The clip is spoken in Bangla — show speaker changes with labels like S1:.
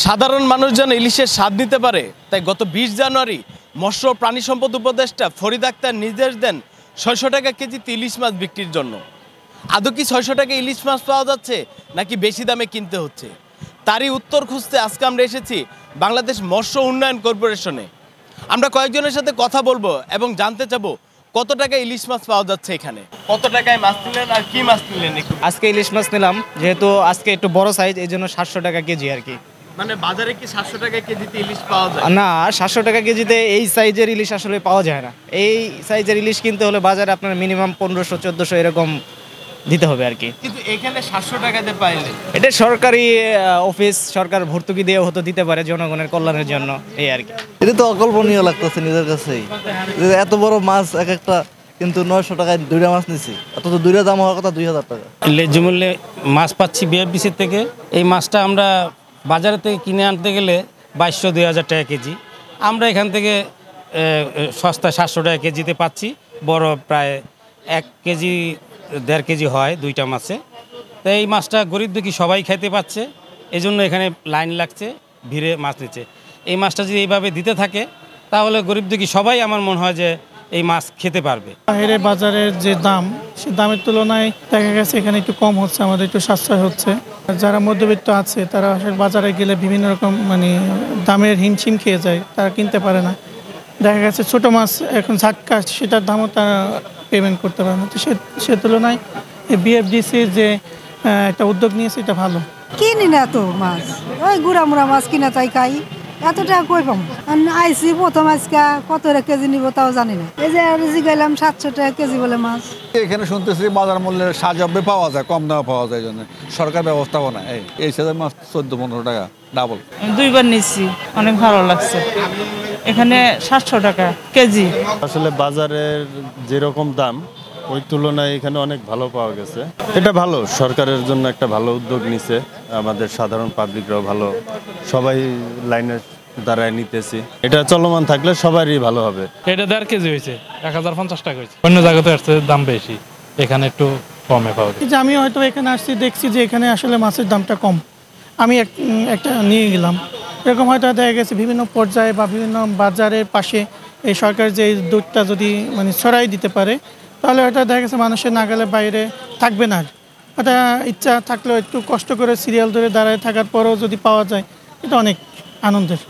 S1: সাধারণ মানুষ যেন ইলিশের স্বাদ নিতে পারে তাই গত ২০ জানুয়ারি মৎস্য ও প্রাণী সম্পদ উপদেষ্টা ফরিদ আক্তার নির্দেশ দেন ৬০০ টাকা কেজিতে ইলিশ মাছ বিক্রির জন্য। আদৌ কি ৬০০ টাকা ইলিশ মাছ পাওয়া যাচ্ছে নাকি বেশি দামে কিনতে হচ্ছে, তারই উত্তর খুঁজতে আজকে আমরা এসেছি বাংলাদেশ মৎস্য উন্নয়ন কর্পোরেশনে। আমরা কয়েকজনের সাথে কথা বলবো এবং জানতে চাবো কত টাকা ইলিশ মাছ পাওয়া যাচ্ছে এখানে, কত টাকায় মাছ নিলেন আর কি মাছ নিলেন।
S2: আজকে ইলিশ মাছ নিলাম, যেহেতু আজকে একটু বড় সাইজ, এই জন্য ৭০০ টাকা কেজি আর কি।
S1: মানে বাজারে কি ৭০০ টাকা কেজিতে ইলিশ পাওয়া যায়?
S2: না, ৭০০ টাকা কেজিতে এই সাইজের ইলিশ আসলে পাওয়া যায় না। এই সাইজের ইলিশ কিনতে হলে বাজারে আপনার মিনিমাম ১৫০০-১৪০০ এরকম দিতে হবে আর কি।
S1: কিন্তু এখানে ৭০০ টাকাতে পাইলে
S2: এটা সরকারি অফিস, সরকার ভর্তুকি দিয়ে হতো দিতে পারে জনগণের কল্যাণের জন্য, এই আর কি।
S3: এটা তো অকল্পনীয় লাগতেছে নিজের কাছেই, এত বড় মাছ এক একটা, কিন্তু ৯০০ টাকায় দুইটা মাছ নিছি, অথচ দুইটা দাম হওয়ার কথা ২০০০ টাকা।
S4: ন্যায্য মূল্যে মাছ পাচ্ছি বিএফডিসির থেকে। এই মাছটা আমরা বাজার থেকে কিনে আনতে গেলে ২২০০-২০০০ টাকা কেজি, আমরা এখান থেকে সস্তায় ৭০০ টাকা কেজিতে পাচ্ছি। বড় প্রায় ১ কেজি ১.৫ কেজি হয় দুইটা মাছে। তো এই মাছটা গরিব দুঃখী সবাই খেতে পাচ্ছে, এই জন্য এখানে লাইন লাগছে, ভিড়ে মাছ নিচ্ছে। এই মাছটা যদি এইভাবে দিতে থাকে তাহলে গরিব দুঃখী সবাই আমার মনে হয় যে এই মাছ খেতে পারবে।
S5: বাইরে বাজারের যে দাম, সে দামের তুলনায় দেখা গেছে এখানে একটু কম হচ্ছে, আমাদের একটু সাশ্রয় হচ্ছে। যারা মধ্যবিত্ত আছে তারা আসলে বাজারে গেলে বিভিন্ন রকম দামের হিমশিম খেয়ে যায়, তারা কিনতে পারে না। দেখা গেছে ছোটো মাছ এখন ঝাটকা, সেটার দামও তারা পেমেন্ট করতে পারে না। তো সে তুলনায় এই বিএফডিসির যে একটা উদ্যোগ নিয়েছে, এটা ভালো।
S6: কিনি না তো মাছ, ওই গুড়া মুড়া মাছ কিনা তাই খাই। এত টাকা কই পাবো? আইসি প্রথম আজকে কত কেজি নিব তাও জানি না। এই যে জিগাইলাম ৭০০ টাকা কেজি বলে মাছ।
S7: এখানে শুনতেছি বাজার মূল্যের সাজাবে পাওয়া যায়, কম দামে পাওয়া যায়, জন্য সরকার ব্যবস্থাপনা এই সাজার মাছ ১৪-১৫ টাকা ডাবল।
S8: দুইবার নিচ্ছি, অনেক ভালো লাগছে। এখানে ৭০০ টাকা কেজি।
S9: আসলে বাজারের যেরকম দাম ওই তুলনায় এখানে অনেক ভালো পাওয়া গেছে। এটা ভালো, সরকারের জন্য একটা ভালো উদ্যোগ নিছে। আমাদের সাধারণ পাবলিকরাও ভালো, সবাই লাইনের দ্বারায় নিতেছি। এটা চলমান থাকলে সবারই ভালো হবে।
S10: এটা ১.৫ কেজি হয়েছে, ১০৫০ টাকা হয়েছে। অন্য জায়গাতে আসছে দাম বেশি, এখানে একটু কমে পাওয়া যায়।
S5: আমি হয়তো এখানে আসছি, দেখছি যে এখানে আসলে মাছের দামটা কম, আমি একটা নিয়ে গেলাম। এরকম হয়তো দেখা গেছে বিভিন্ন পর্যায়ে বা বিভিন্ন বাজারের পাশে এই সরকার যে দুধটা যদি ছড়াই দিতে পারে, তাহলে হয়তো দেখা গেছে মানুষের নাগালের বাইরে থাকবে না। এটা ইচ্ছা থাকলেও একটু কষ্ট করে সিরিয়াল ধরে দাঁড়ায় থাকার পরেও যদি পাওয়া যায়, এটা অনেক আনন্দের।